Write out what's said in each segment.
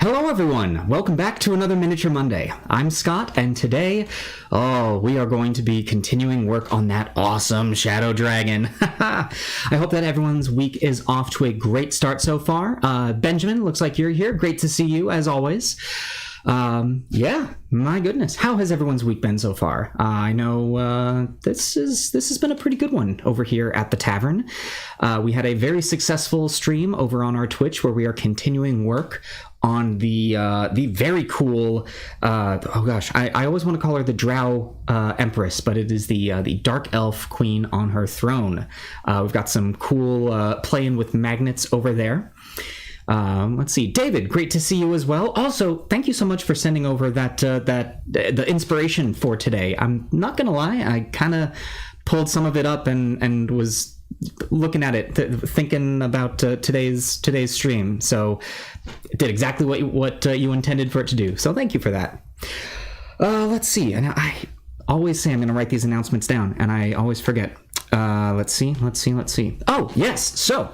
Hello everyone, welcome back to another Miniature Monday. I'm Scott, and today, we are going to be continuing work on that awesome Shadow Dragon. I hope that everyone's week is off to a great start so far. Benjamin, looks like you're here. Great to see you, as always. Yeah, my goodness. How has everyone's week been so far? I know this has been a pretty good one over here at the tavern. We had a very successful stream over on our Twitch where we are continuing work on the very cool, I always want to call her the Drow Empress, but it is the Dark Elf Queen on her throne. We've got some cool playing with magnets over there. Let's see, David, great to see you as well. Also, thank you so much for sending over the inspiration for today. I'm not gonna lie, I kind of pulled some of it up and was looking at it, thinking about today's stream. So it did exactly what you intended for it to do. So thank you for that. Let's see, and I always say I'm going to write these announcements down, and I always forget. Let's see. Oh yes, so.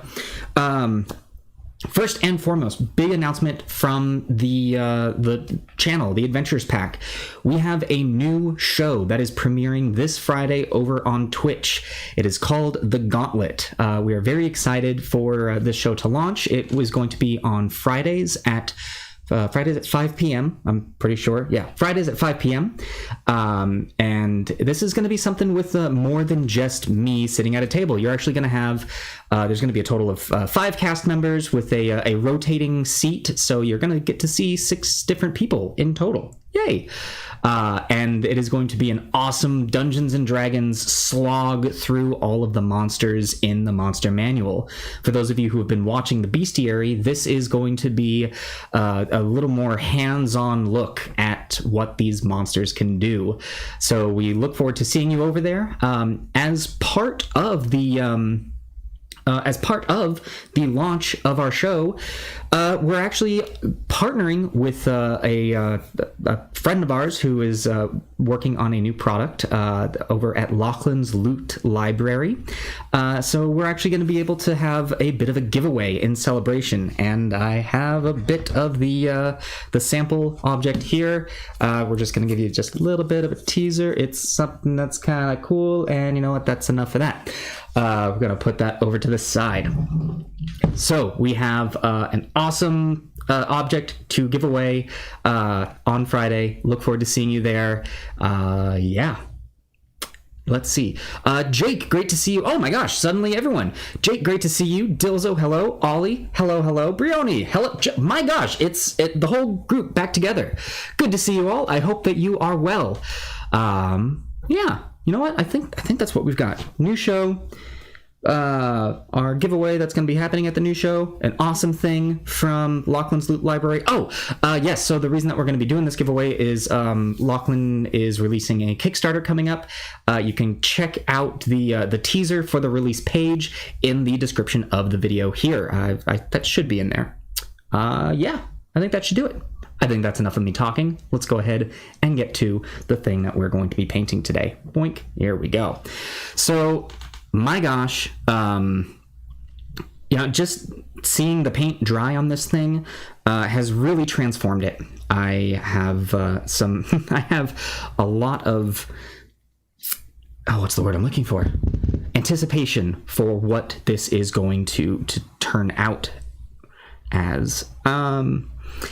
First and foremost, big announcement from the channel, the Adventures Pack. We have a new show that is premiering this Friday over on Twitch. It is called The Gauntlet. We are very excited for this show to launch. It was going to be on Fridays at 5 p.m. I'm pretty sure. Yeah, Fridays at 5 p.m. And this is going to be something with more than just me sitting at a table. You're actually going to have, there's going to be a total of 5 cast members with a rotating seat. So you're going to get to see 6 different people in total. Yay. And it is going to be an awesome Dungeons and Dragons slog through all of the monsters in the Monster Manual. For those of you who have been watching the Bestiary, this is going to be a little more hands-on look at what these monsters can do. So we look forward to seeing you over there. As part of the launch of our show, we're actually partnering with a friend of ours who is working on a new product over at Lachlan's Loot Library. So we're actually going to be able to have a bit of a giveaway in celebration, and I have a bit of the sample object here. We're just going to give you just a little bit of a teaser. It's something that's kind of cool, and you know what? That's enough of that. We're going to put that over to the side. So we have an awesome object to give away on Friday. Look forward to seeing you there. Yeah. Let's see. Jake, great to see you. Oh my gosh, suddenly everyone. Jake, great to see you. Dilzo, hello. Ollie, hello. Brioni, hello. My gosh, it's the whole group back together. Good to see you all. I hope that you are well. Yeah. You know what? I think that's what we've got. New show, our giveaway that's going to be happening at the new show, an awesome thing from Lachlan's Loot Library. Yes, so the reason that we're going to be doing this giveaway is Lachlan is releasing a Kickstarter coming up. You can check out the teaser for the release page in the description of the video here. That should be in there. Yeah, I think that should do it. I think that's enough of me talking. Let's go ahead and get to the thing that we're going to be painting today. Boink, here we go. So, my gosh, just seeing the paint dry on this thing has really transformed it. I have I have a lot of, what's the word I'm looking for? Anticipation for what this is going to turn out as.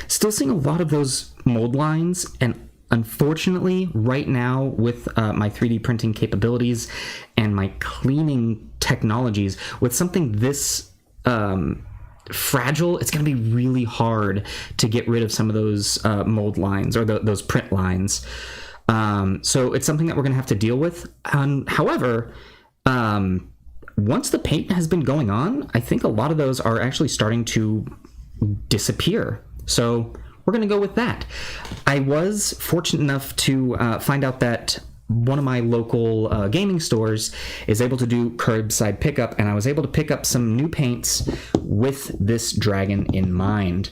Still seeing a lot of those mold lines, and unfortunately right now with my 3D printing capabilities and my cleaning technologies, with something this fragile, it's going to be really hard to get rid of some of those mold lines or those print lines. So it's something that we're going to have to deal with. However, once the paint has been going on, I think a lot of those are actually starting to disappear. So we're going to go with that. I was fortunate enough to find out that one of my local gaming stores is able to do curbside pickup, and I was able to pick up some new paints with this dragon in mind.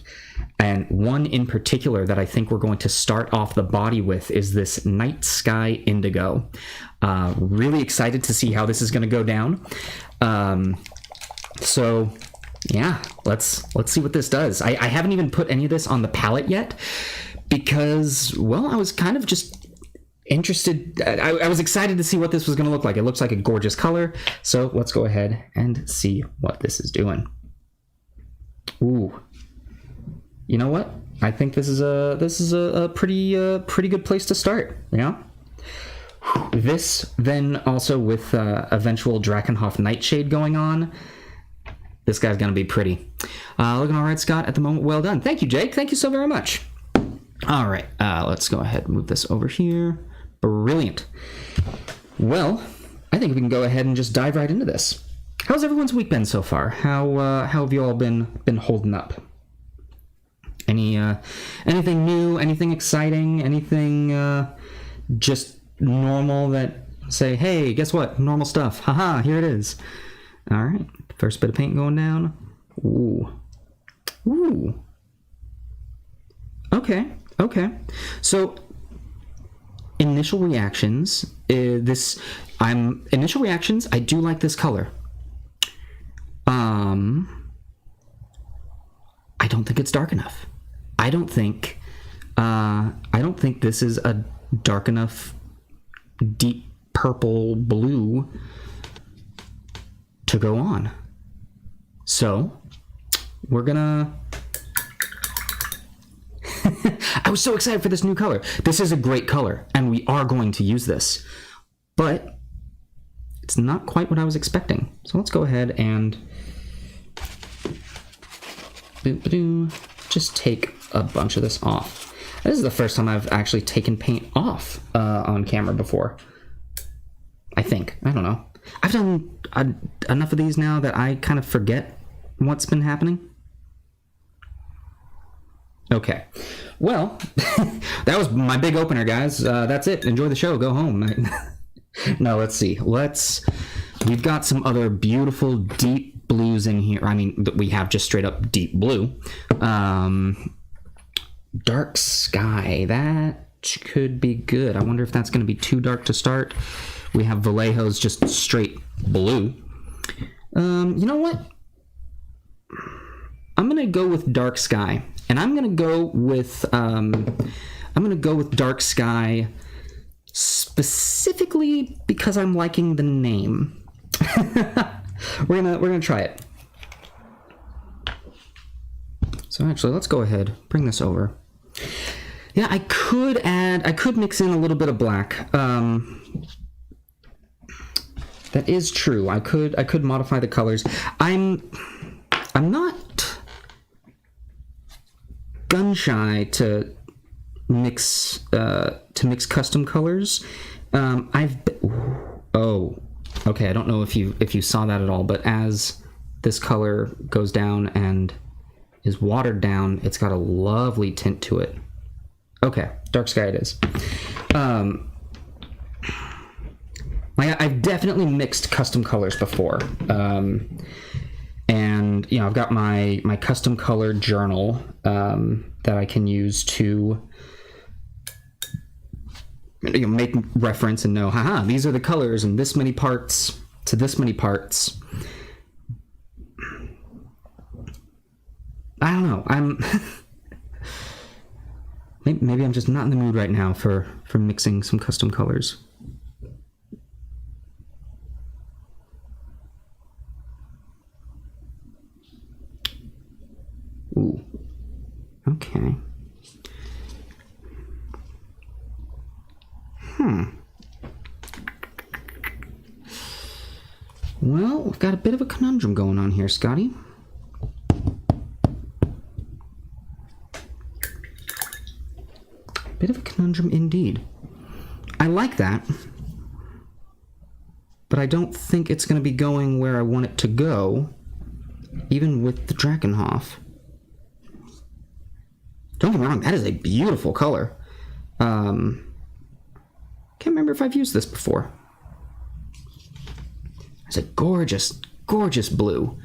And one in particular that I think we're going to start off the body with is this Night Sky Indigo. Really excited to see how this is going to go down. So yeah, let's see what this does. I haven't even put any of this on the palette yet because, well, I was kind of just interested. I was excited to see what this was going to look like. It looks like a gorgeous color. So let's go ahead and see what this is doing. Ooh, you know what? I think this is a pretty good place to start. Yeah. This then also with eventual Drakenhof Nightshade going on. This guy's gonna be pretty. Looking all right, Scott, at the moment. Well done. Thank you, Jake. Thank you so very much. All right, let's go ahead and move this over here. Brilliant. Well, I think we can go ahead and just dive right into this. How's everyone's week been so far? How have you all been holding up? Anything new? Anything exciting? Anything just normal that say, hey, guess what? Normal stuff. Haha, here it is. All right, first bit of paint going down. Ooh. Okay. So initial reactions. Initial reactions. I do like this color. I don't think it's dark enough. I don't think this is a dark enough deep purple blue to go on. So we're gonna I was so excited for this new color. This is a great color and we are going to use this, but it's not quite what I was expecting. So let's go ahead and just take a bunch of this off. This is the first time I've actually taken paint off on camera before. I think. I don't know. I've done enough of these now that I kind of forget what's been happening. Okay. Well, that was my big opener, guys. That's it. Enjoy the show. Go home. No, let's see. We've got some other beautiful deep blues in here. I mean, we have just straight up deep blue. Dark Sky, that could be good. I wonder if that's going to be too dark to start. We have Vallejo's just straight blue. You know what? I'm going to go with Dark Sky, and I'm going to go with Dark Sky specifically because I'm liking the name. We're gonna try it. So actually, let's go ahead, bring this over. Yeah, I could mix in a little bit of black. That is true. I could modify the colors. I'm not gun shy to mix custom colors. Okay, I don't know if you saw that at all, but as this color goes down and is watered down, it's got a lovely tint to it. Okay, Dark Sky it is. I've definitely mixed custom colors before. And, you know, I've got my custom color journal that I can use to, you know, make reference and know, haha, these are the colors and this many parts to this many parts. I don't know. Maybe I'm just not in the mood right now for mixing some custom colors. Ooh. Okay. Well, we've got a bit of a conundrum going on here, Scotty. Bit of a conundrum indeed. I like that, but I don't think it's going to be going where I want it to go, even with the Drakenhof. Don't get me wrong, that is a beautiful color. Can't remember if I've used this before. It's a gorgeous, gorgeous blue.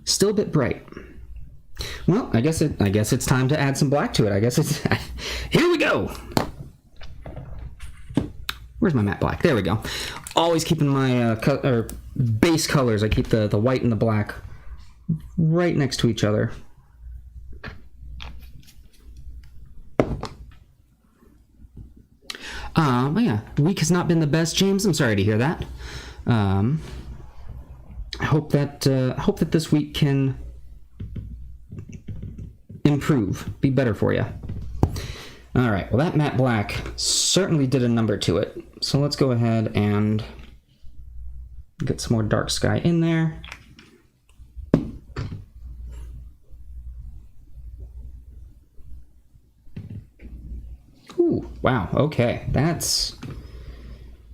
Still a bit bright. Well, I guess it's time to add some black to it. I guess it's... Here we go! Where's my matte black? There we go. Always keeping my base colors. I keep the white and the black right next to each other. But yeah, week has not been the best, James. I'm sorry to hear that. I hope that this week can improve, be better for you. All right, well, that matte black certainly did a number to it. So let's go ahead and get some more dark sky in there. Ooh, wow, okay,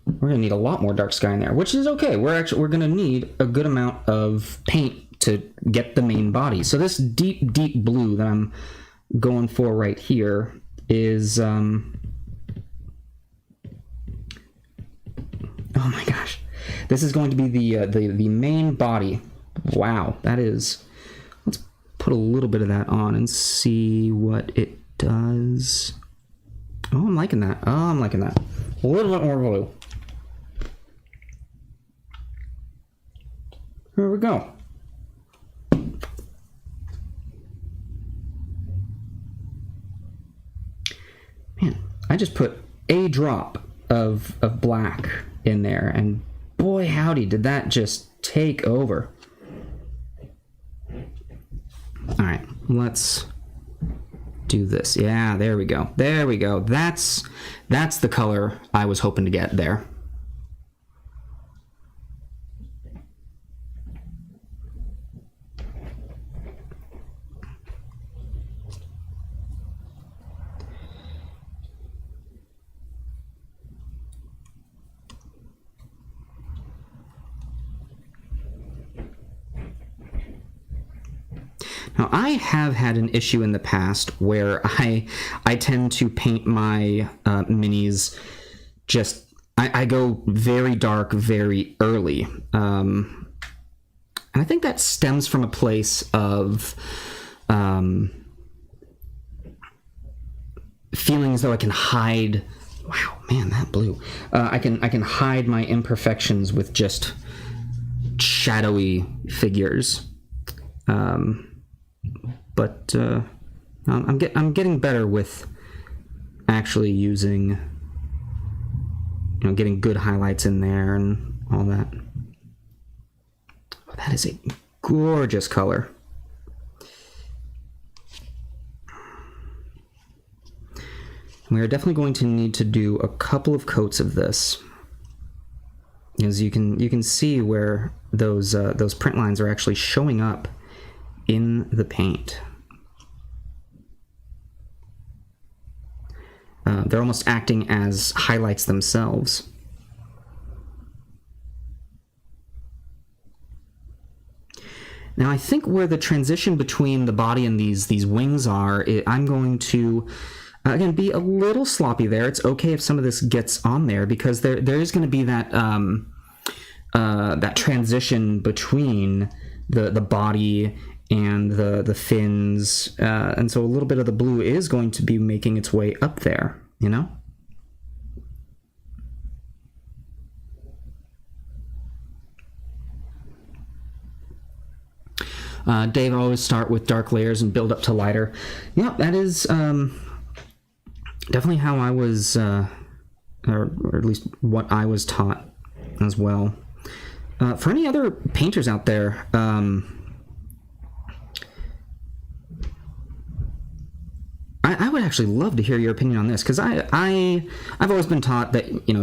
we're gonna need a lot more dark sky in there, which is okay. We're gonna need a good amount of paint to get the main body. So this deep, deep blue that I'm going for right here is, oh my gosh, this is going to be the main body. Wow, that is, let's put a little bit of that on and see what it does. Oh, I'm liking that. Oh, I'm liking that. A little bit more blue. Here we go. Man, I just put a drop of black in there, and boy howdy, did that just take over. All right, let's do this. Yeah, there we go. There we go. That's the color I was hoping to get there. Now, I have had an issue in the past where I tend to paint my minis just, I go very dark very early. And I think that stems from a place of feeling as though I can hide, wow, man, that blue. I can hide my imperfections with just shadowy figures. But I'm getting better with actually using, getting good highlights in there and all that. Oh, that is a gorgeous color. We are definitely going to need to do a couple of coats of this, as you can see where those print lines are actually showing up in the paint. They're almost acting as highlights themselves. Now, I think where the transition between the body and these wings are, I'm going to, again, be a little sloppy there. It's okay if some of this gets on there, because there is going to be that that transition between the body and the fins, and so a little bit of the blue is going to be making its way up there, Dave, always start with dark layers and build up to lighter. Yeah, that is definitely how I was, or at least what I was taught as well. For any other painters out there, I would actually love to hear your opinion on this, because I've always been taught that you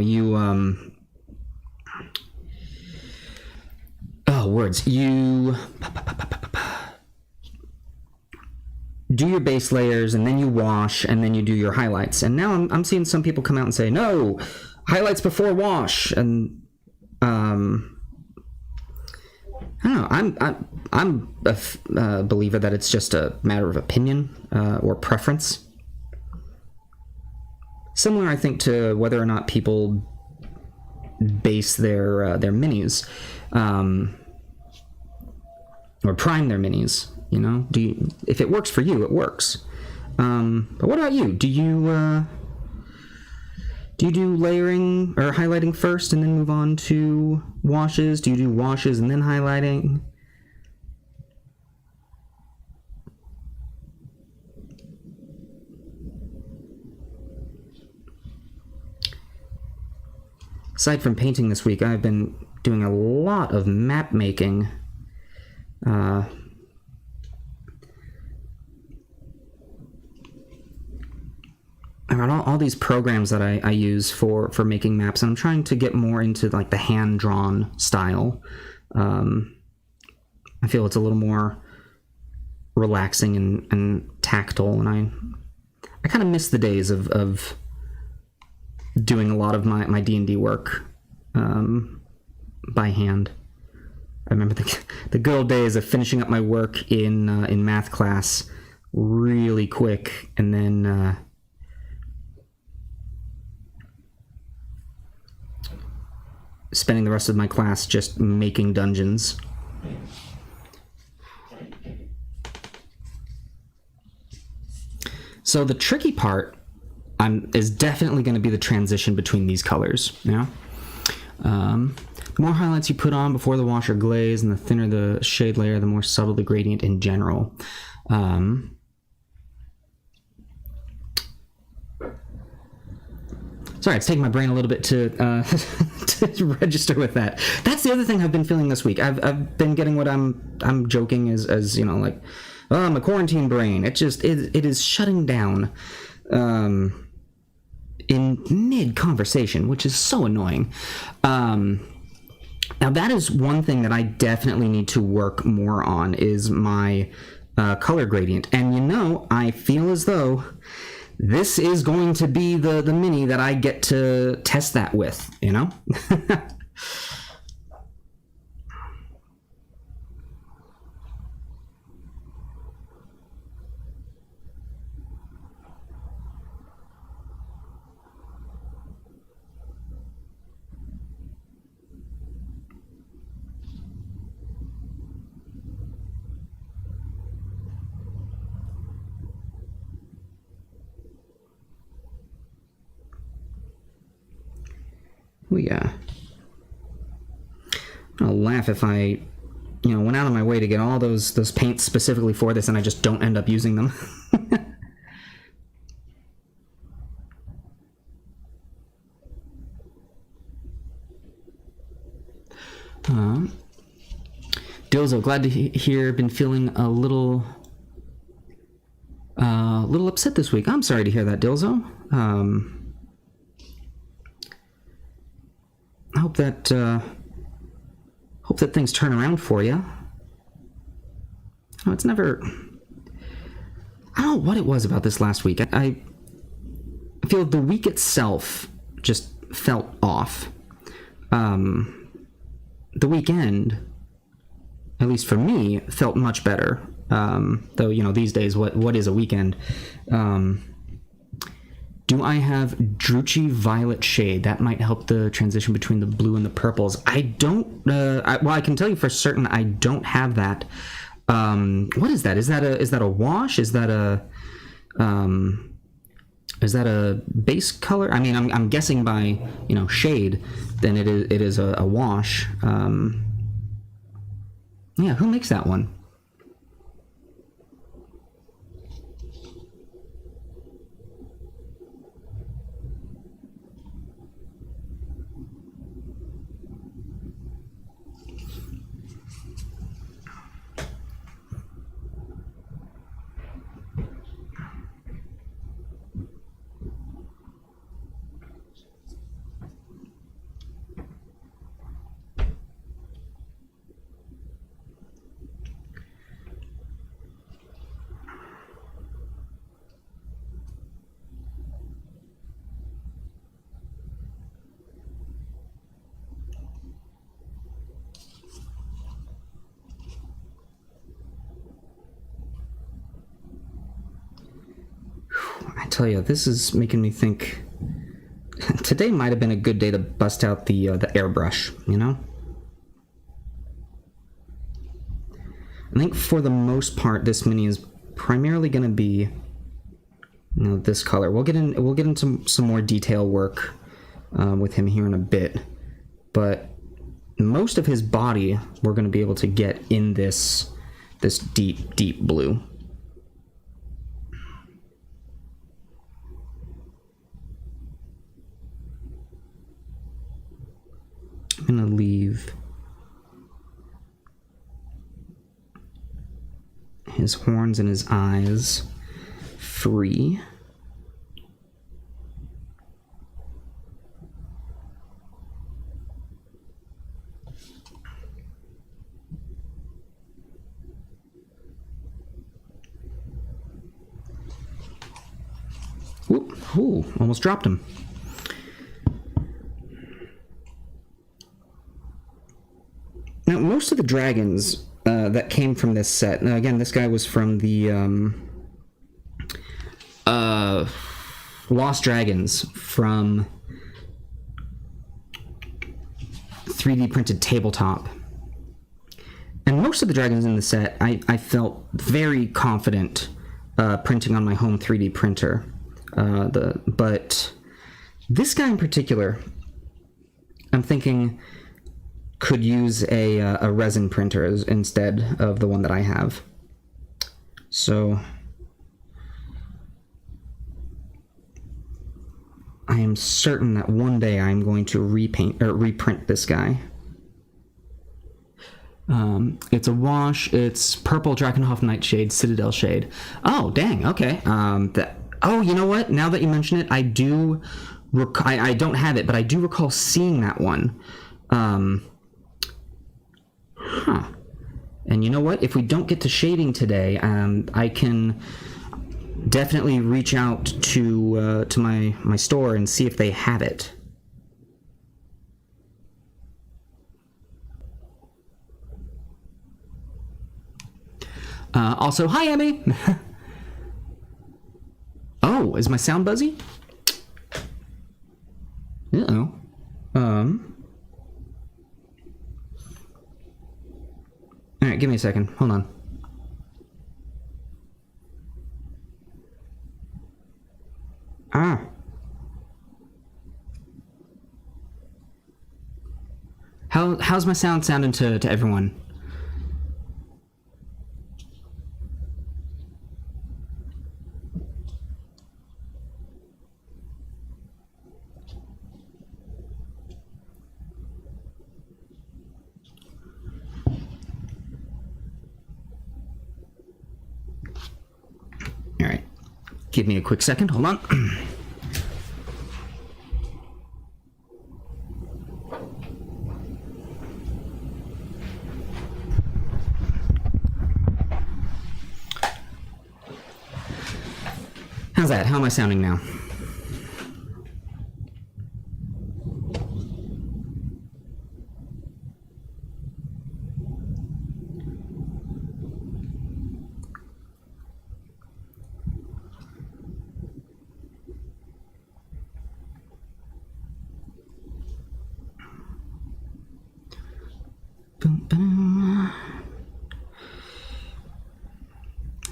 do your base layers and then you wash and then you do your highlights. And now I'm seeing some people come out and say, no, highlights before wash. And I don't know. I'm a believer that it's just a matter of opinion or preference. Similar, I think, to whether or not people base their minis or prime their minis. If it works for you, it works. But what about you? Do you do layering or highlighting first and then move on to washes? Do you do washes and then highlighting? aside from painting this week, I've been doing a lot of map making. I've got all these programs that I use for making maps, and I'm trying to get more into like the hand-drawn style. I feel it's a little more relaxing and tactile, and I kind of miss the days of doing a lot of my D&D work by hand. I remember the good old days of finishing up my work in math class really quick, and then spending the rest of my class just making dungeons. So the tricky part is definitely going to be the transition between these colors. Yeah. The more highlights you put on before the wash or glaze, and the thinner the shade layer, the more subtle the gradient in general. Sorry, it's taking my brain a little bit to to register with that. That's the other thing I've been feeling this week. I've been getting what I'm joking as you know, like, oh, my quarantine brain. It is shutting down in mid conversation, which is so annoying. Now that is one thing that I definitely need to work more on, is my color gradient. And you know, I feel as though this is going to be the mini that I get to test that with, you know? I'll laugh if I, went out of my way to get all those paints specifically for this and I just don't end up using them. Dilzo, glad to hear. Been feeling a little upset this week. I'm sorry to hear that, Dilzo. I hope that things turn around for you. It's never... I don't know what it was about this last week. I feel the week itself just felt off. The weekend, at least for me, felt much better. Though, these days, what is a weekend? Do I have Druchii Violet Shade? That might help the transition between the blue and the purples. I don't... I can tell you for certain I don't have that. What is that? Is that a wash? Is that a base color? I mean, I'm guessing by, shade, then it is a wash. Yeah, who makes that one? I tell you, this is making me think today might have been a good day to bust out the airbrush, I think for the most part this mini is primarily going to be this color. We'll get into some more detail work with him here in a bit, but most of his body we're going to be able to get in this deep blue. his horns and his eyes free. Ooh, almost dropped him. Now, most of the dragons that came from this set, now again, this guy was from the Lost Dragons from 3D printed Tabletop. And most of the dragons in the set, I felt very confident printing on my home 3D printer. But this guy in particular, I'm thinking could use a resin printer instead of the one that I have. So I am certain that one day I'm going to reprint this guy. It's a wash. It's purple Drakenhof Nightshade, Citadel Shade. Oh, dang. Okay. Oh, you know what? Now that you mention it, I do. I don't have it, but I do recall seeing that one. And you know what? If we don't get to shading today, I can definitely reach out to my store and see if they have it. Also, hi, Emmy. Oh, is my sound buzzy? Uh-oh. Alright, give me a second. Hold on. How's my sound sounding to everyone? All right, give me a quick second. Hold on. How's that? How am I sounding now?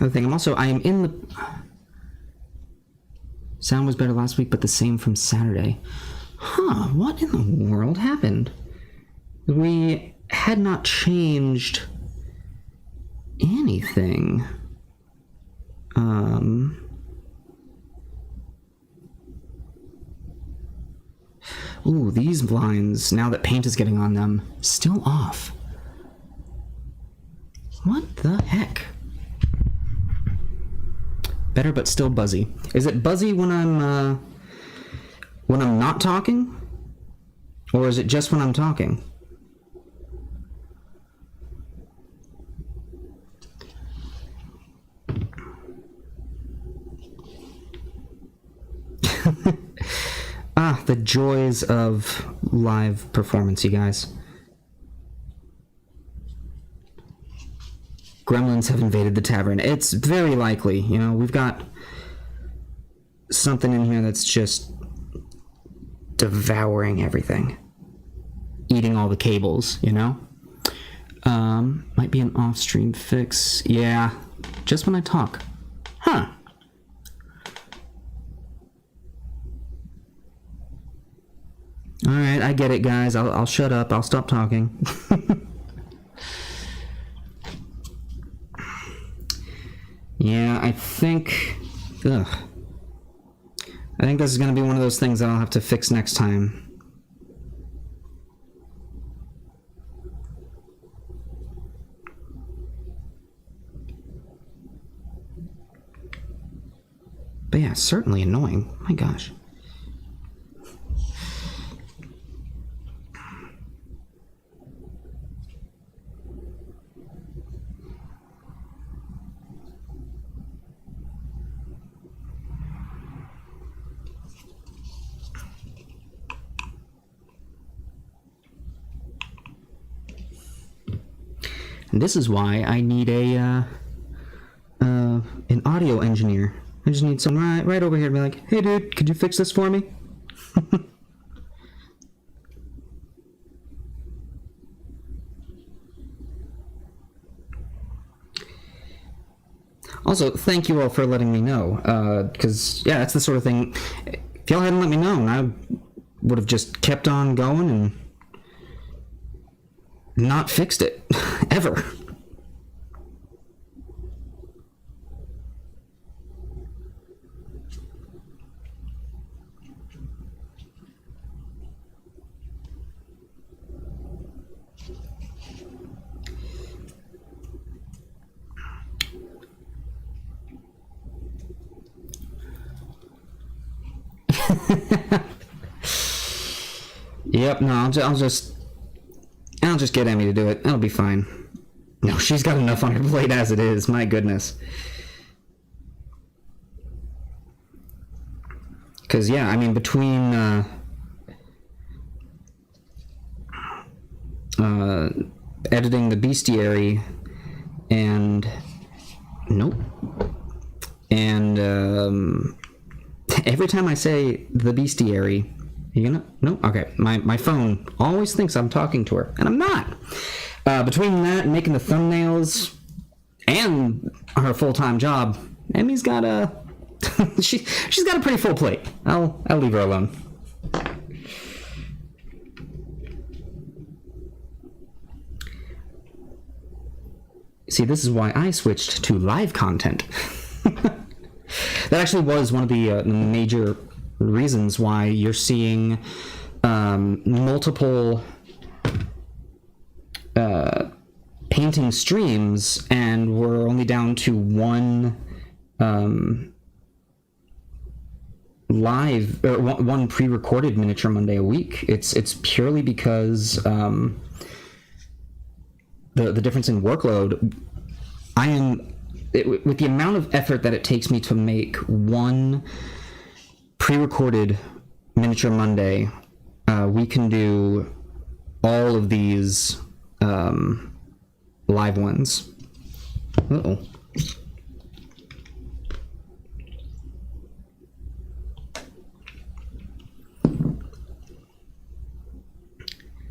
Other thing, I am in the... Sound was better last week, but the same from Saturday. Huh, what in the world happened? We had not changed anything. Ooh, these blinds, now that paint is getting on them, still off. What the heck? Better but still buzzy. Is it buzzy when I'm not talking? Or is it just when I'm talking? The joys of live performance, you guys. Gremlins have invaded the tavern. It's very likely, you know, we've got something in here that's just devouring everything. Eating all the cables, you know? Might be an off-stream fix. Yeah, just when I talk. Huh. Alright, I get it, guys. I'll shut up. I'll stop talking. Yeah, I think this is going to be one of those things that I'll have to fix next time. But yeah, certainly annoying. My gosh. And this is why I need an audio engineer. I just need someone right over here to be like, hey dude, could you fix this for me? Also, thank you all for letting me know, because, yeah, that's the sort of thing, if y'all hadn't let me know, I would have just kept on going and not fixed it, ever. Yep, no, I'll just get Emmy to do it. That'll be fine. No, she's got enough on her plate as it is. My goodness. Because, yeah, I mean, between editing the bestiary and... Nope. And every time I say the bestiary... You gonna? No? Okay. My phone always thinks I'm talking to her, and I'm not. Between that and making the thumbnails and her full-time job, Emmy's got a... she's got a pretty full plate. I'll leave her alone. See, this is why I switched to live content. That actually was one of the major reasons why you're seeing multiple painting streams, and we're only down to one live or one pre-recorded Miniature Monday a week. It's purely because the difference in workload. With the amount of effort that it takes me to make one pre-recorded Miniature Monday, we can do all of these live ones. Uh-oh.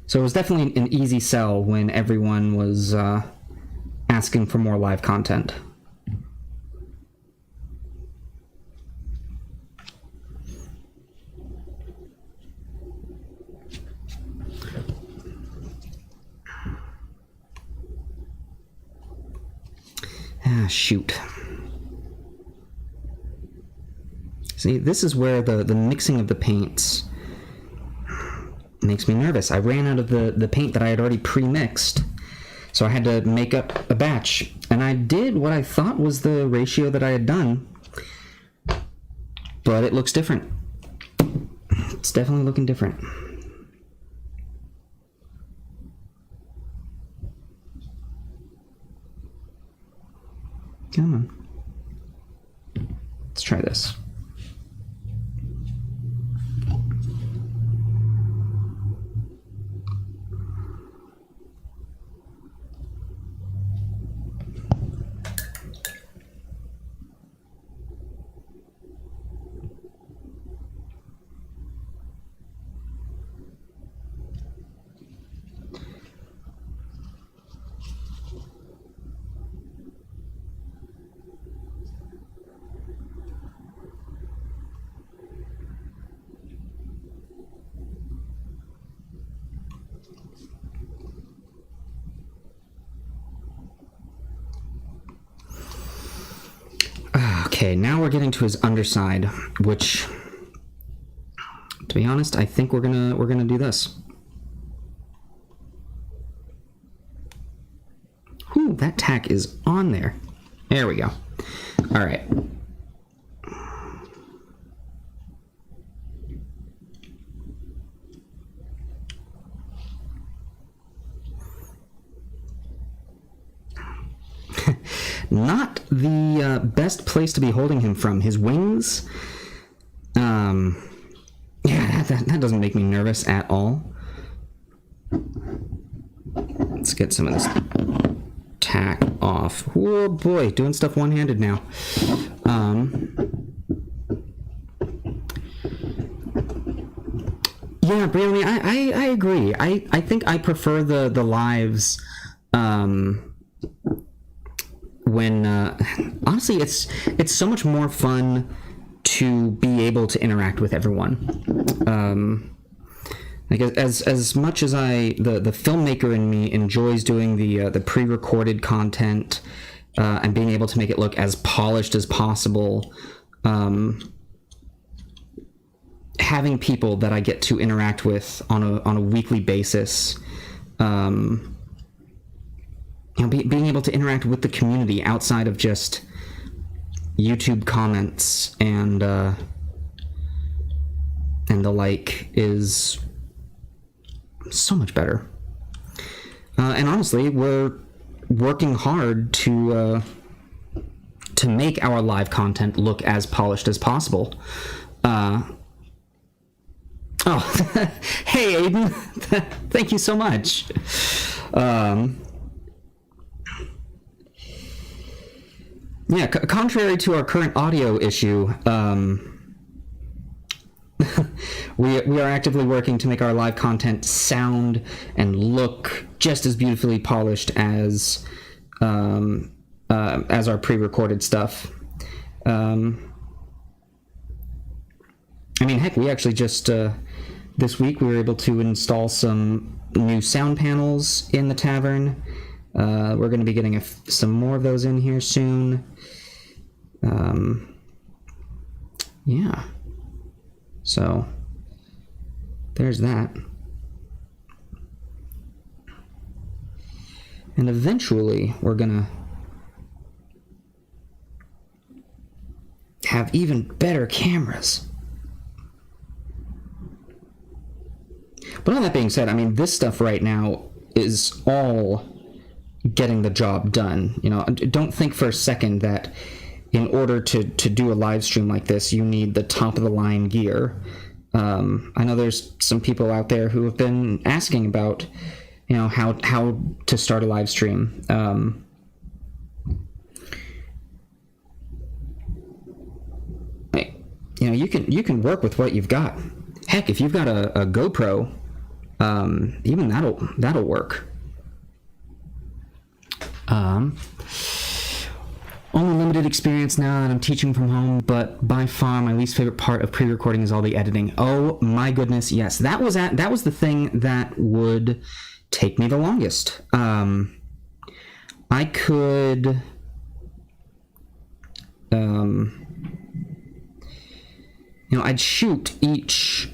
So it was definitely an easy sell when everyone was asking for more live content. Shoot. See, this is where the mixing of the paints makes me nervous. I ran out of the paint that I had already pre-mixed, so I had to make up a batch. And I did what I thought was the ratio that I had done, but it looks different. It's definitely looking different. Come on. Let's try this. Okay, now we're getting to his underside, which, to be honest, I think we're gonna do this. Whew, that tack is on there. There we go. All right. not the best place to be holding him from. His wings, yeah, that doesn't make me nervous at all. Let's get some of this tack off. Oh boy, doing stuff one-handed now. Yeah, Brianna, I agree. I think I prefer the lives when honestly it's so much more fun to be able to interact with everyone. Like as much as the filmmaker in me enjoys doing the pre-recorded content and being able to make it look as polished as possible, having people that I get to interact with on a weekly basis, being able to interact with the community outside of just YouTube comments and the like is so much better. And honestly, we're working hard to make our live content look as polished as possible. Hey Aiden, thank you so much. Yeah, contrary to our current audio issue, we are actively working to make our live content sound and look just as beautifully polished as our pre-recorded stuff. I mean, heck, we actually just this week we were able to install some new sound panels in the tavern. We're going to be getting some more of those in here soon. Yeah. So, there's that. And eventually, we're going to have even better cameras. But all that being said, I mean, this stuff right now is all getting the job done. You know, don't think for a second that in order to do a live stream like this, you need the top of the line gear. I know there's some people out there who have been asking about, you know, how to start a live stream. You know, you can work with what you've got. Heck, if you've got a GoPro, even that'll work. Only limited experience now that I'm teaching from home, but by far my least favorite part of pre-recording is all the editing. Oh my goodness, yes. That was the thing that would take me the longest. I could I'd shoot each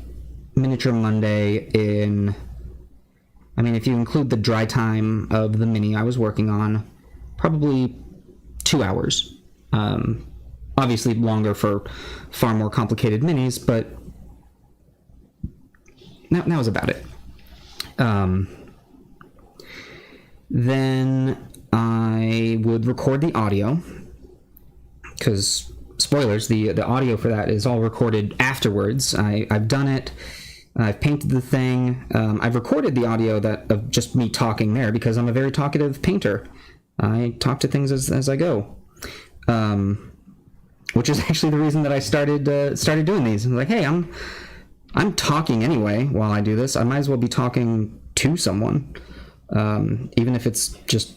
Miniature Monday in, I mean, if you include the dry time of the mini I was working on, probably 2 hours. Obviously longer for far more complicated minis, but that was about it. Then I would record the audio, because spoilers, the audio for that is all recorded afterwards. I've done it. I've painted the thing. I've recorded the audio of just me talking there because I'm a very talkative painter. I talk to things as I go, which is actually the reason that I started doing these. I'm like, hey, I'm talking anyway while I do this. I might as well be talking to someone, even if it's just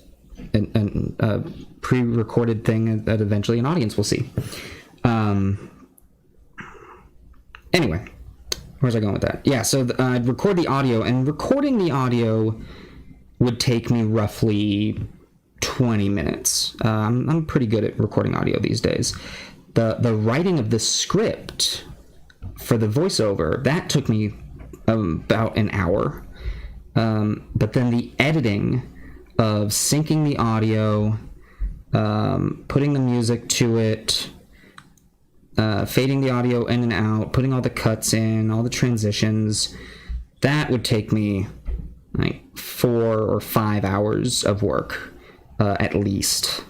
a pre-recorded thing that eventually an audience will see. Anyway, where's I going with that? Yeah, so I'd record the audio, and recording the audio would take me roughly 20 minutes. I'm pretty good at recording audio these days. The writing of the script for the voiceover, that took me about an hour. But then the editing of syncing the audio, putting the music to it, fading the audio in and out, putting all the cuts in, all the transitions, that would take me like 4 or 5 hours of work, at least.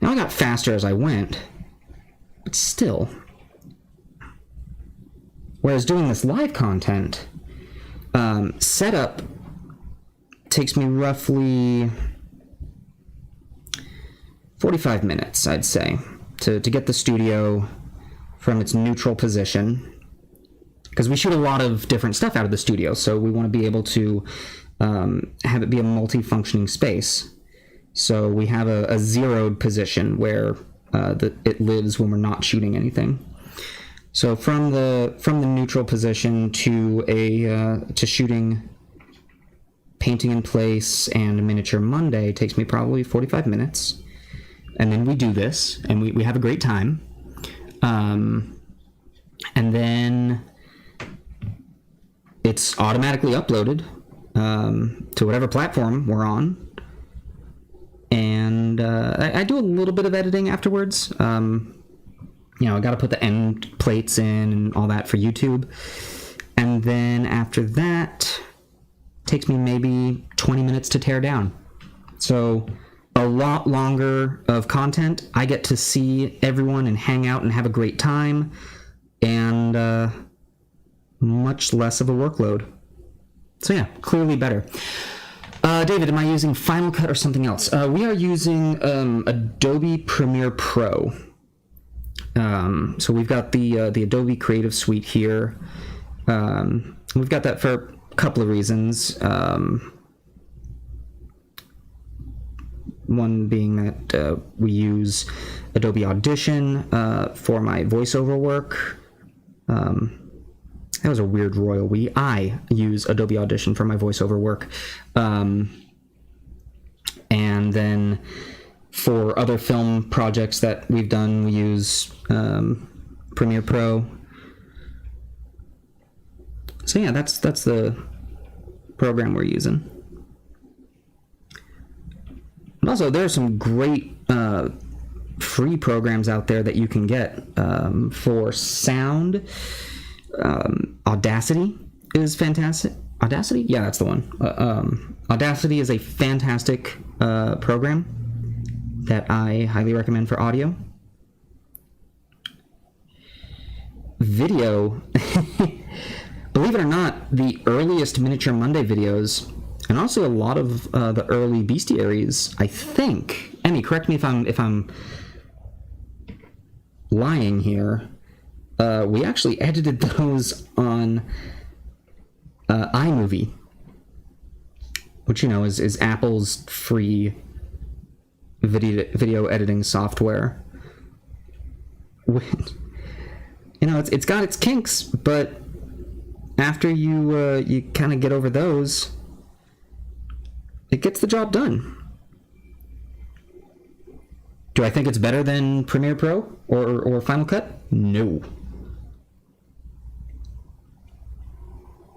Now I got faster as I went, but still. Whereas doing this live content, setup takes me roughly 45 minutes, I'd say, to get the studio from its neutral position. Because we shoot a lot of different stuff out of the studio, so we want to be able to have it be a multi-functioning space. So we have a zeroed position where it lives when we're not shooting anything. So from the neutral position to shooting painting in place and a miniature Monday takes me probably 45 minutes. And then we do this, and we have a great time. And then it's automatically uploaded to whatever platform we're on. And I do a little bit of editing afterwards. I got to put the end plates in and all that for YouTube. And then after that, it takes me maybe 20 minutes to tear down. So a lot longer of content. I get to see everyone and hang out and have a great time. And much less of a workload. So yeah, clearly better. David, am I using Final Cut or something else? We are using Adobe Premiere Pro. So we've got the Adobe Creative Suite here. We've got that for a couple of reasons. One being that we use Adobe Audition for my voiceover work. That was a weird royal we. I use Adobe Audition for my voiceover work. And then for other film projects that we've done, we use Premiere Pro. So yeah, that's the program we're using. And also, there are some great free programs out there that you can get for sound. Audacity is fantastic. Audacity? Yeah, that's the one. Audacity is a fantastic program that I highly recommend for audio. Video, believe it or not, the earliest Miniature Monday videos, and also a lot of the early bestiaries, I think. Emmy, correct me if I'm lying here. We actually edited those on iMovie, which is Apple's free video editing software. It's got its kinks, but after you kind of get over those, it gets the job done. Do I think it's better than Premiere Pro or Final Cut? No.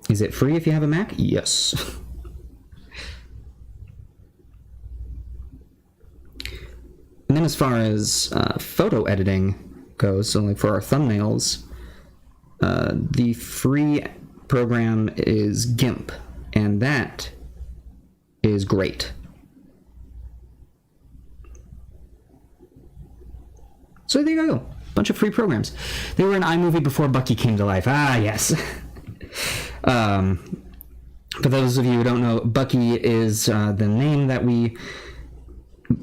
Is it free if you have a Mac? Yes. And then as far as photo editing goes, so like for our thumbnails, the free program is GIMP, and that is great. So there you go. Bunch of free programs. They were in iMovie before Bucky came to life. Ah, yes. For those of you who don't know, Bucky is the name that we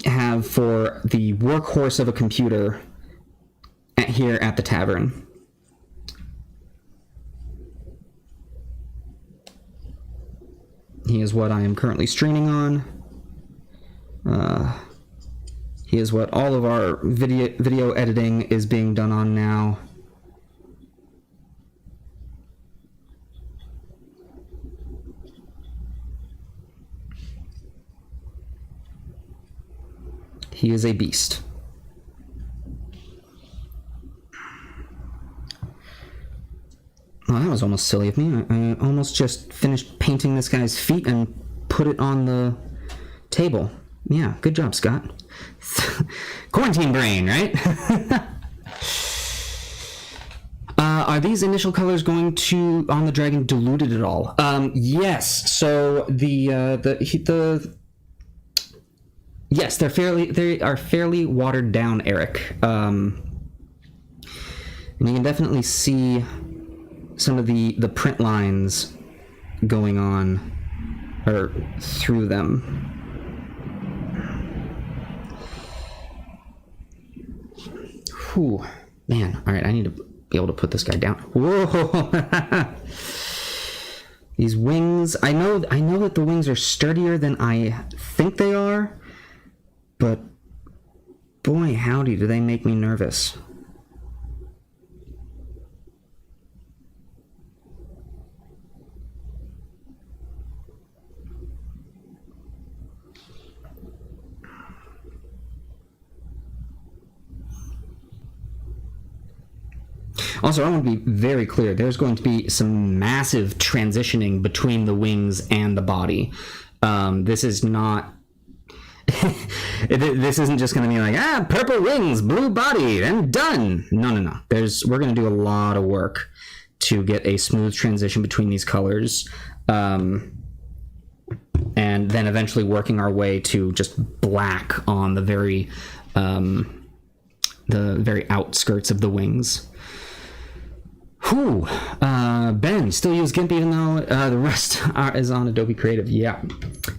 have for the workhorse of a computer here at the tavern. He is what I am currently streaming on. He is what all of our video editing is being done on now. He is a beast. Well, that was almost silly of me. I almost just finished painting this guy's feet and put it on the table. Yeah, good job, Scott. Quarantine brain, right? Are these initial colors going to on the dragon diluted at all? Yes, they are fairly watered down, Eric. And you can definitely see some of the print lines going on or through them. Whew, man. All right, I need to be able to put this guy down. Whoa. These wings, I know that the wings are sturdier than I think they are, but boy howdy do they make me nervous. Also, I want to be very clear. There's going to be some massive transitioning between the wings and the body. This is not... this isn't just going to be like, purple wings, blue body, and done. No. We're going to do a lot of work to get a smooth transition between these colors. And then eventually working our way to just black on the very outskirts of the wings. Whew. Ben, still use GIMP even though the rest is on Adobe Creative. Yeah.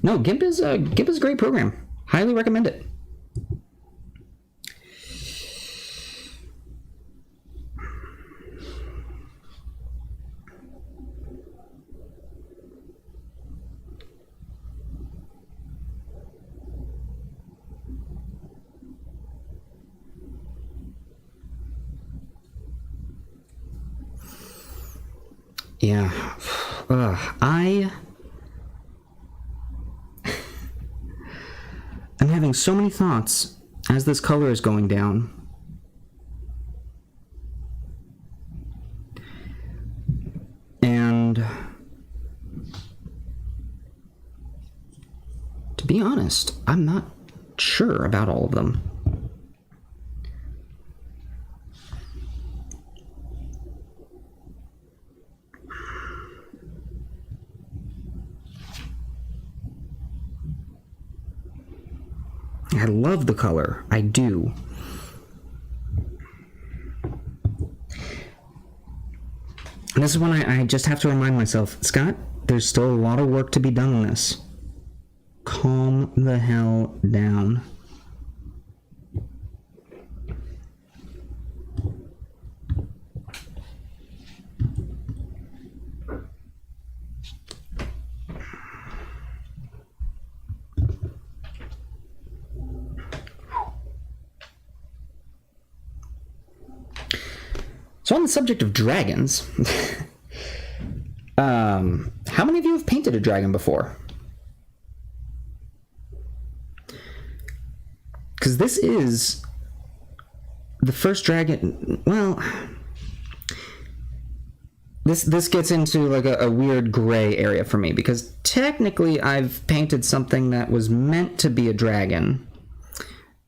No, GIMP is a great program. Highly recommend it. Yeah. I'm having so many thoughts as this color is going down. And to be honest, I'm not sure about all of them. I love the color. I do. And this is when I just have to remind myself, Scott, there's still a lot of work to be done on this. Calm the hell down. So on the subject of dragons, how many of you have painted a dragon before? Because this is the first dragon. Well, this gets into like a weird gray area for me, because technically I've painted something that was meant to be a dragon,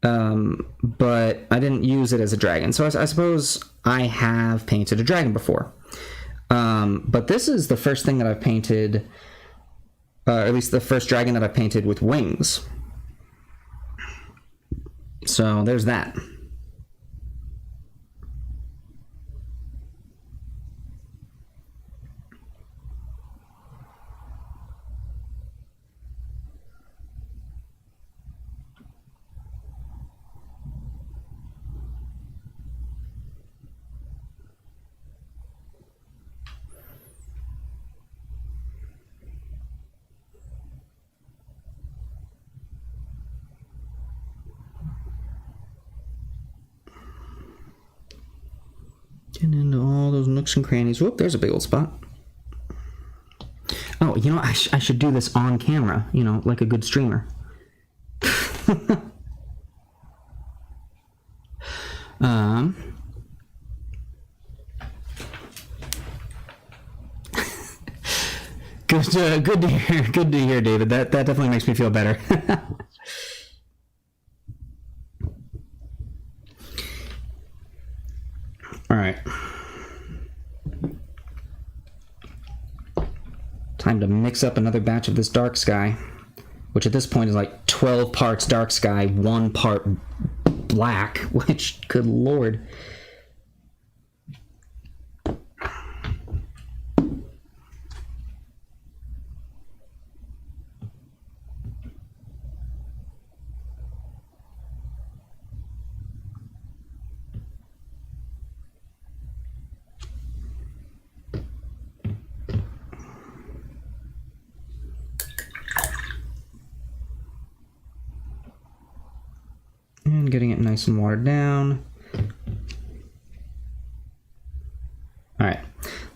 but I didn't use it as a dragon. So I suppose I have painted a dragon before. But this is the first thing that I've painted, at least the first dragon that I've painted with wings. So there's that. Getting into all those nooks and crannies. Whoop, there's a big old spot. Oh, you know, I should do this on camera, you know, like a good streamer. Good to hear, David. That definitely makes me feel better. All right. Time to mix up another batch of this dark sky. which at this point is like 12 parts dark sky, 1 part black, which, good lord. And getting it nice and watered down. All right,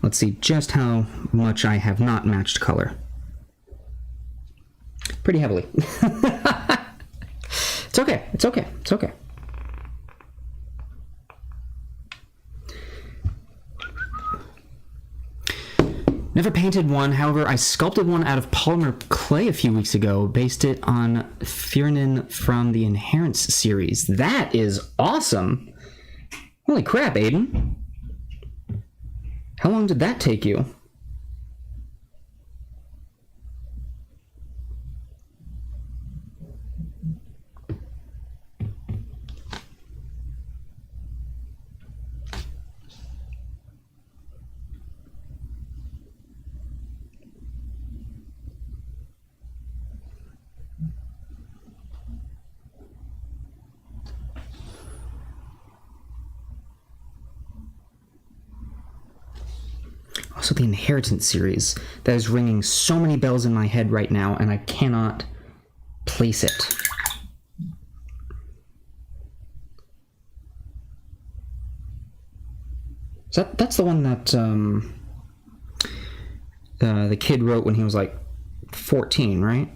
let's see just how much I have not matched color. Pretty heavily. It's okay, it's okay, it's okay. Never painted one, however, I sculpted one out of polymer clay a few weeks ago, based it on Firnin from the Inherence series. That is awesome! Holy crap, Aiden. How long did that take you? Also, the Inheritance series. That is ringing so many bells in my head right now, and I cannot place it. So that's the one that the kid wrote when he was like 14, right?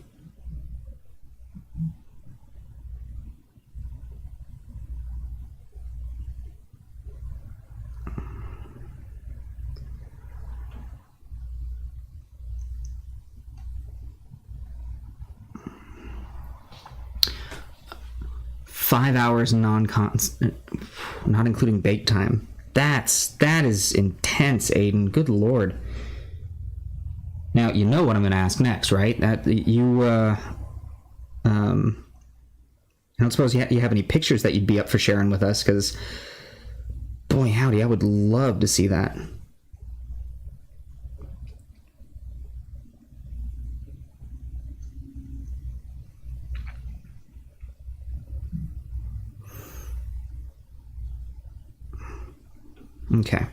Five hours not including bake time. That is intense, Aiden. Good lord. Now you know what I'm going to ask next, right? That you I don't suppose you have any pictures that you'd be up for sharing with us, because boy howdy, I would love to see that. Okay.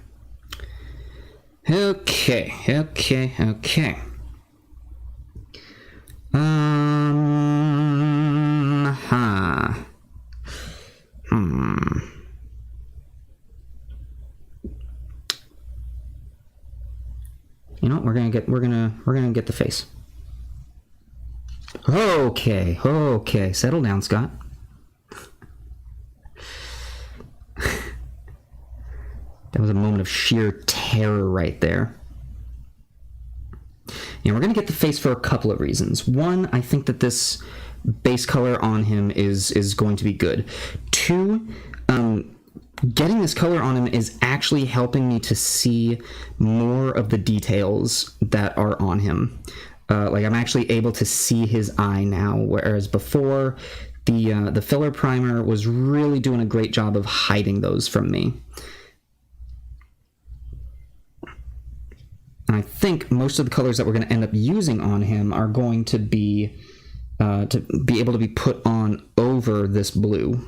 Okay. You know, we're gonna get the face. Okay. Settle down, Scott. That was a moment of sheer terror right there. And we're going to get the face for a couple of reasons. One, I think that this base color on him is going to be good. Two, getting this color on him is actually helping me to see more of the details that are on him. Like, I'm actually able to see his eye now, whereas before, the filler primer was really doing a great job of hiding those from me. And I think most of the colors that we're going to end up using on him are going to be able to be put on over this blue.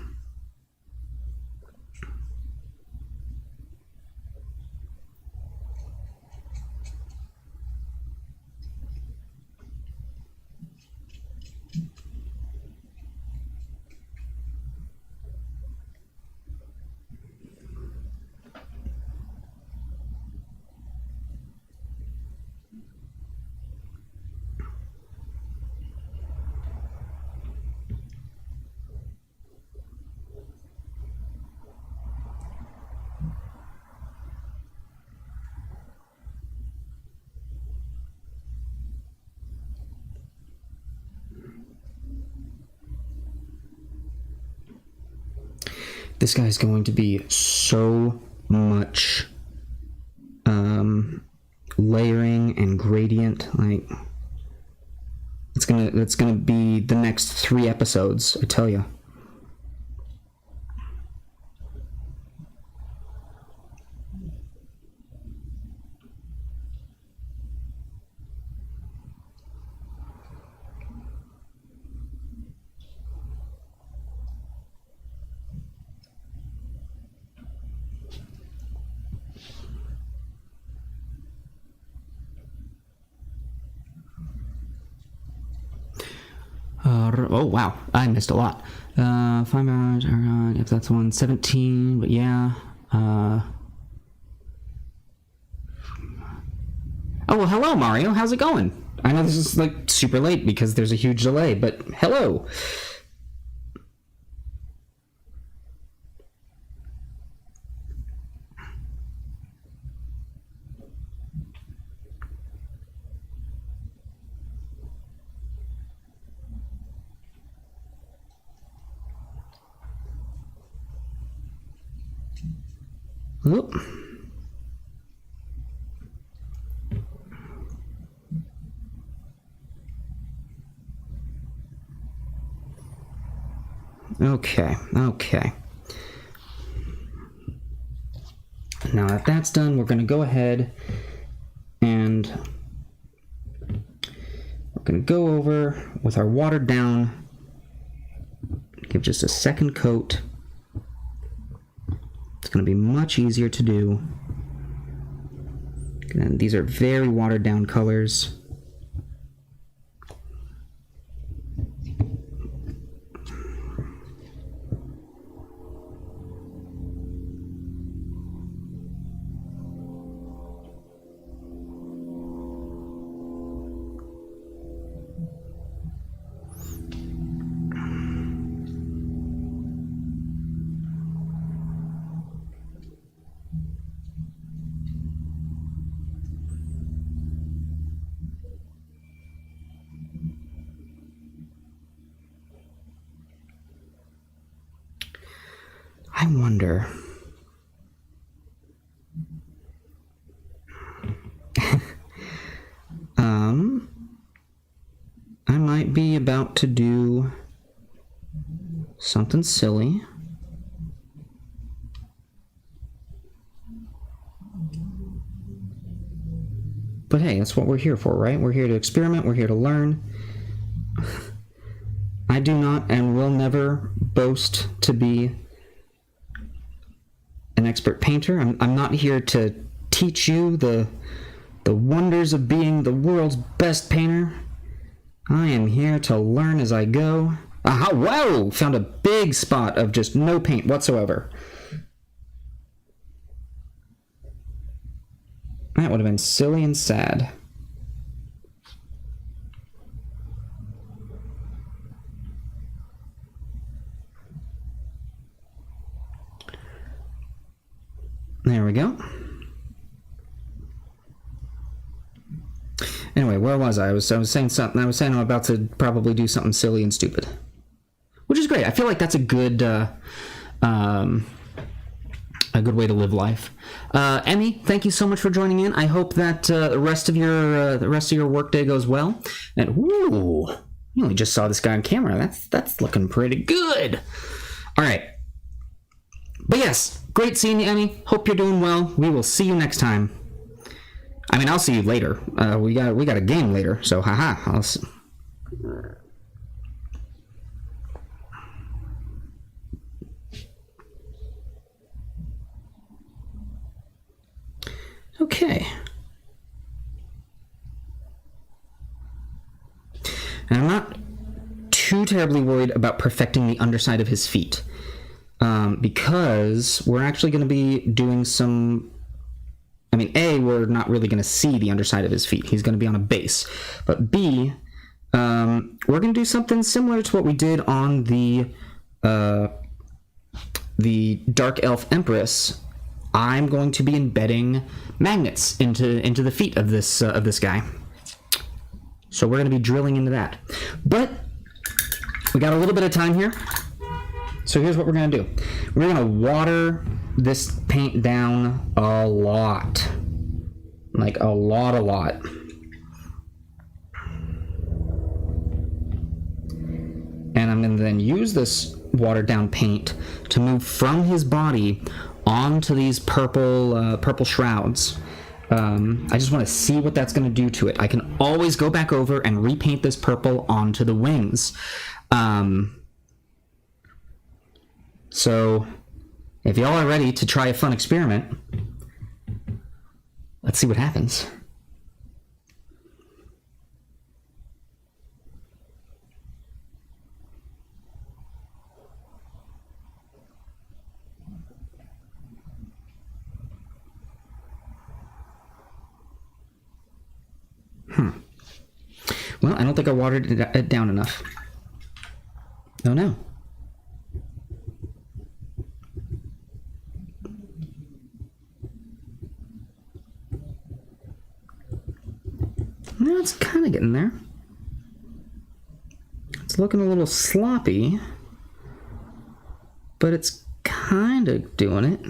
This guy's going to be so much layering and gradient. Like, It's gonna be the next 3 episodes, I tell you. Oh wow, I missed a lot. 5 hours, if that's one, 17, but yeah. Oh well, hello Mario, how's it going? I know this is like super late because there's a huge delay, but hello. Whoop. Okay. Now that that's done, we're going to go ahead and we're going to go over with our watered down, give just a second coat. It's going to be much easier to do. And these are very watered down colors. I wonder. I might be about to do something silly. But hey, that's what we're here for, right? We're here to experiment, we're here to learn. I do not and will never boast to be an expert painter. I'm not here to teach you the wonders of being the world's best painter. I am here to learn as I go. Aha, whoa! Found a big spot of just no paint whatsoever. That would have been silly and sad. There we go. Anyway, where was I? I was saying something. I was saying I'm about to probably do something silly and stupid, which is great. I feel like that's a good way to live life. Emmy, thank you so much for joining in. I hope that the rest of your workday goes well. And ooh, you only just saw this guy on camera. That's looking pretty good. All right. But yes, great seeing you, Emmy. Hope you're doing well. We will see you next time. I mean, I'll see you later. We got a game later, so haha. Okay. And I'm not too terribly worried about perfecting the underside of his feet. Because we're actually going to be doing some... I mean, A, we're not really going to see the underside of his feet. He's going to be on a base. But B, we're going to do something similar to what we did on the Dark Elf Empress. I'm going to be embedding magnets into the feet of this guy. So we're going to be drilling into that. But we got a little bit of time here. So here's what we're going to do. We're going to water this paint down a lot. Like a lot. then use this watered down paint to move from his body onto these purple shrouds. I just want to see what that's going to do to it. I can always go back over and repaint this purple onto the wings. So if y'all are ready to try a fun experiment, let's see what happens. Well, I don't think I watered it down enough. Oh no. No, it's kind of getting there. It's looking a little sloppy, but it's kind of doing it.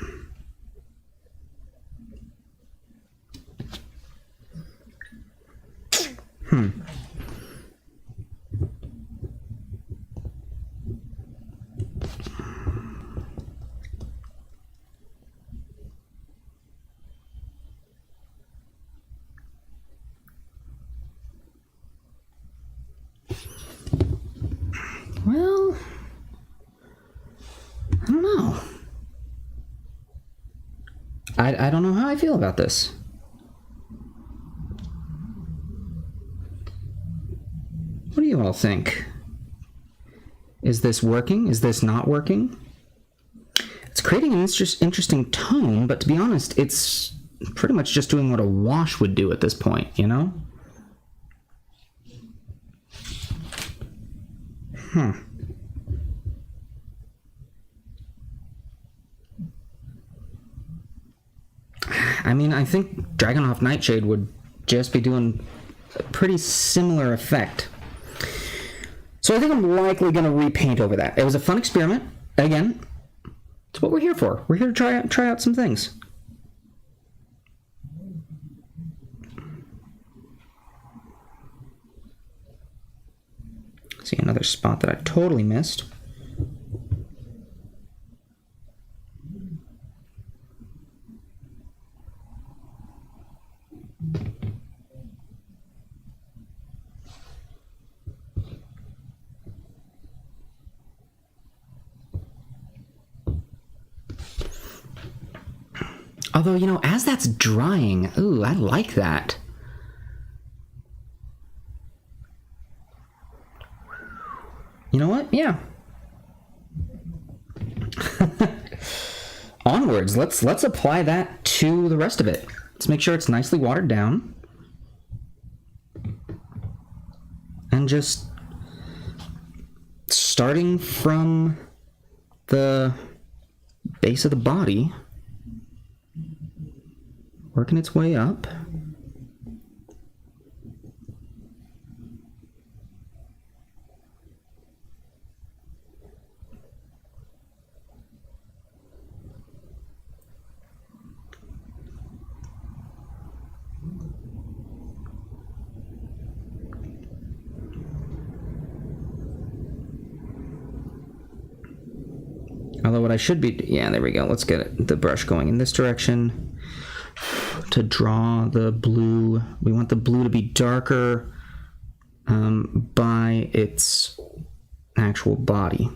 Well, I don't know. I don't know how I feel about this. What do you all think? Is this working? Is this not working? It's creating an interesting tone, but to be honest, it's pretty much just doing what a wash would do at this point, you know? I mean, I think Dragonhof Nightshade would just be doing a pretty similar effect. So I think I'm likely going to repaint over that. It was a fun experiment. Again, it's what we're here for. We're here to try out some things. See another spot that I totally missed. Although, you know, as that's drying, ooh, I like that. You know what? Yeah. Onwards. Let's apply that to the rest of it. Let's make sure it's nicely watered down. And just starting from the base of the body, working its way up. Although what I should be, yeah, there we go. Let's get the brush going in this direction to draw the blue. We want the blue to be darker by its actual body.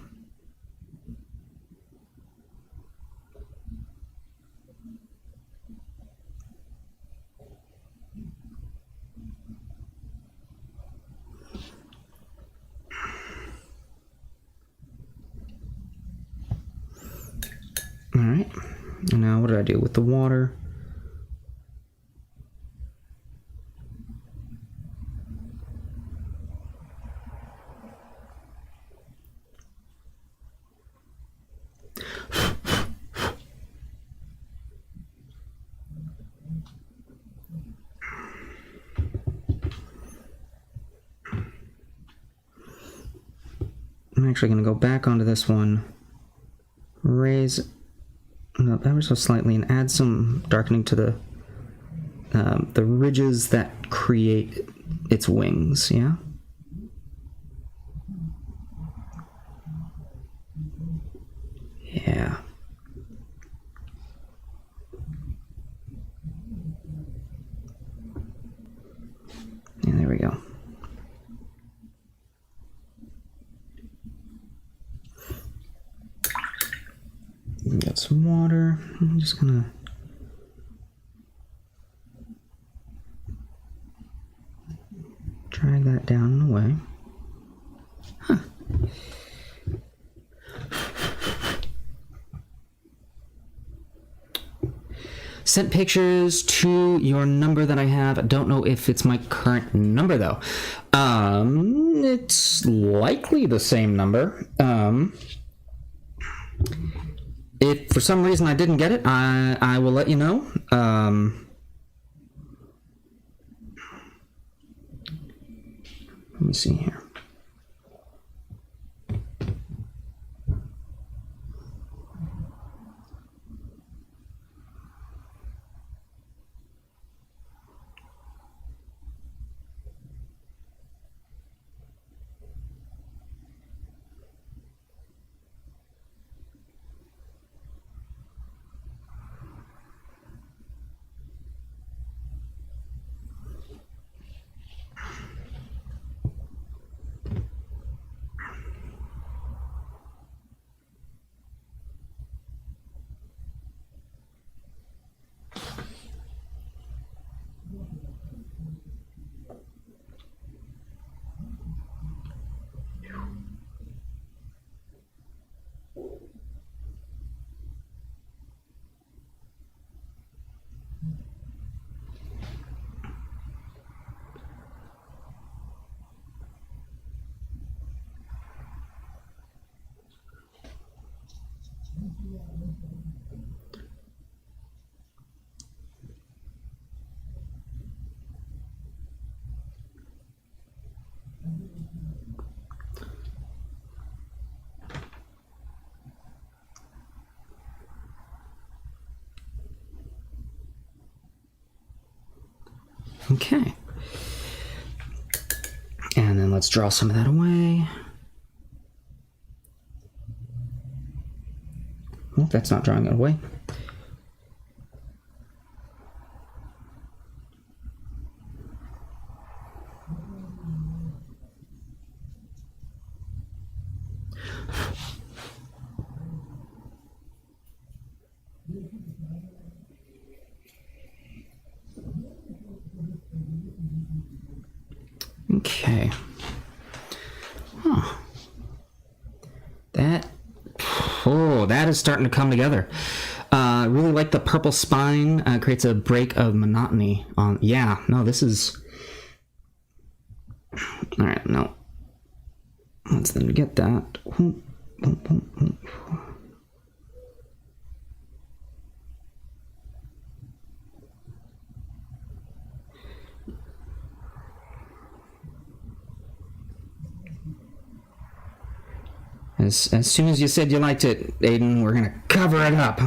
All right, and now what did I do with the water? I'm actually going to go back onto this one, raise it up ever so slightly, and add some darkening to the ridges that create its wings. Yeah. Yeah. Yeah, there we go. Got some water. I'm just gonna drag that down and away. Huh. Sent pictures to your number that I have. I don't know if it's my current number though. It's likely the same number. If for some reason I didn't get it, I will let you know. Let me see here. Okay. And then let's draw some of that away. Well, that's not drawing it away. Okay. Huh. That is starting to come together. Really like the purple spine. Creates a break of monotony on. Yeah, no, this is. All right, no. Let's then get that. As soon as you said you liked it, Aiden, we're gonna cover it up.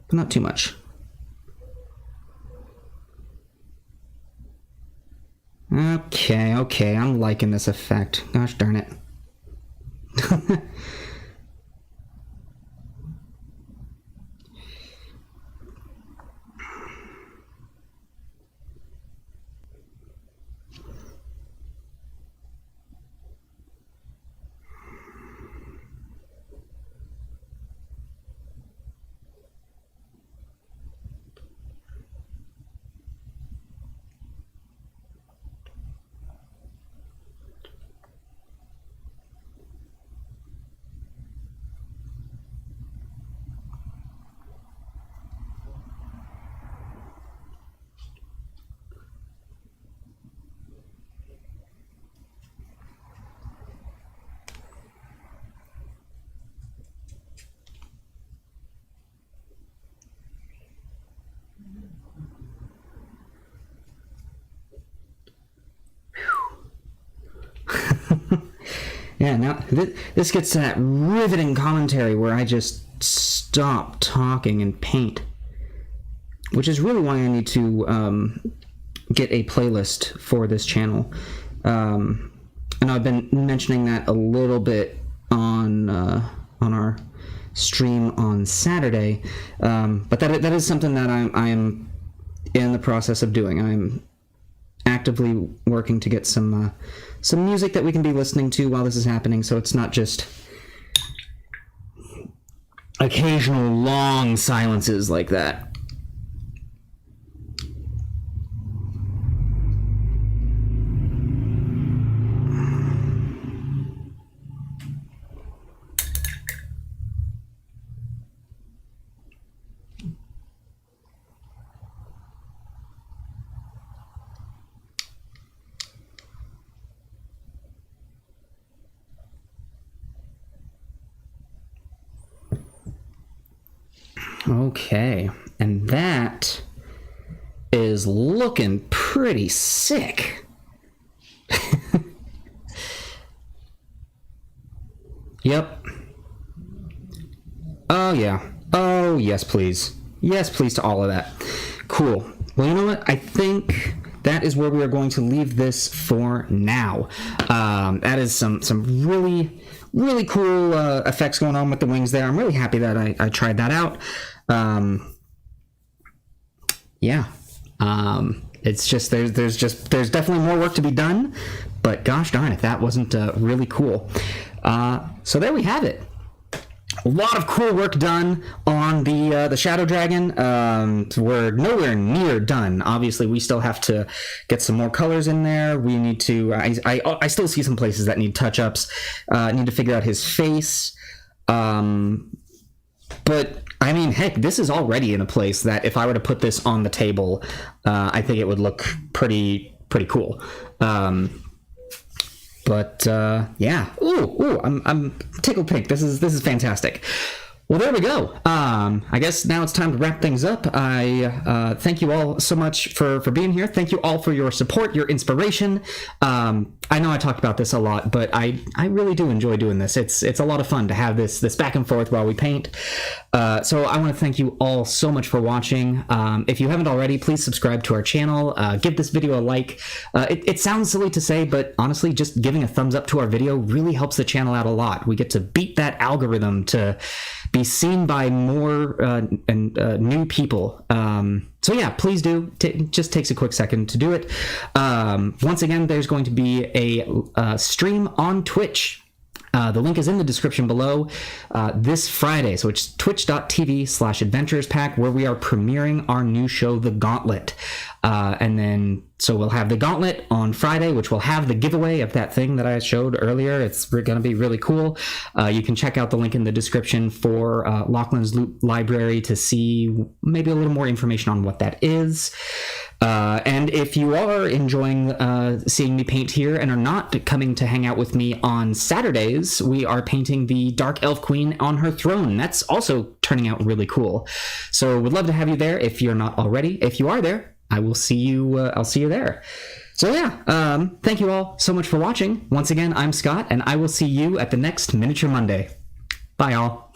But not too much. Okay, I'm liking this effect. Gosh darn it. Yeah, now this gets to that riveting commentary where I just stop talking and paint, which is really why I need to get a playlist for this channel. And I've been mentioning that a little bit on our stream on Saturday, but that is something that I'm in the process of doing. I'm actively working to get some music that we can be listening to while this is happening, so it's not just occasional long silences like that. Okay, and that is looking pretty sick. Yep. Oh, yeah. Oh, yes, please. Yes, please to all of that. Cool. Well, you know what? I think that is where we are going to leave this for now. That is some really, really cool effects going on with the wings there. I'm really happy that I tried that out. Yeah. It's just there's definitely more work to be done, but gosh darn it, that wasn't really cool. So there we have it. A lot of cool work done on the Shadow Dragon. We're nowhere near done. Obviously, we still have to get some more colors in there. We need to. I still see some places that need touch-ups. Need to figure out his face. But I mean, heck, this is already in a place that if I were to put this on the table, I think it would look pretty cool. But yeah, ooh, I'm tickled pink. This is fantastic. Well, there we go. I guess now it's time to wrap things up. I thank you all so much for being here. Thank you all for your support, your inspiration. I know I talked about this a lot, but I really do enjoy doing this. It's a lot of fun to have this back and forth while we paint. So I want to thank you all so much for watching. If you haven't already, please subscribe to our channel. Give this video a like. It sounds silly to say, but honestly, just giving a thumbs up to our video really helps the channel out a lot. We get to beat that algorithm to be seen by more new people. So yeah, please do. Just takes a quick second to do it. Once again, there's going to be a stream on Twitch. The link is in the description below this Friday. So it's twitch.tv/adventurespack, where we are premiering our new show, The Gauntlet. And then, so we'll have The Gauntlet on Friday, which will have the giveaway of that thing that I showed earlier. It's going to be really cool. You can check out the link in the description for Lachlan's Loot Library to see maybe a little more information on what that is. And if you are enjoying seeing me paint here and are not coming to hang out with me on Saturdays, we are painting the Dark Elf Queen on her throne. That's also turning out really cool. So would love to have you there if you're not already. If you are there, I will see you. I'll see you there. So yeah, thank you all so much for watching. Once again, I'm Scott, and I will see you at the next Miniature Monday. Bye, all.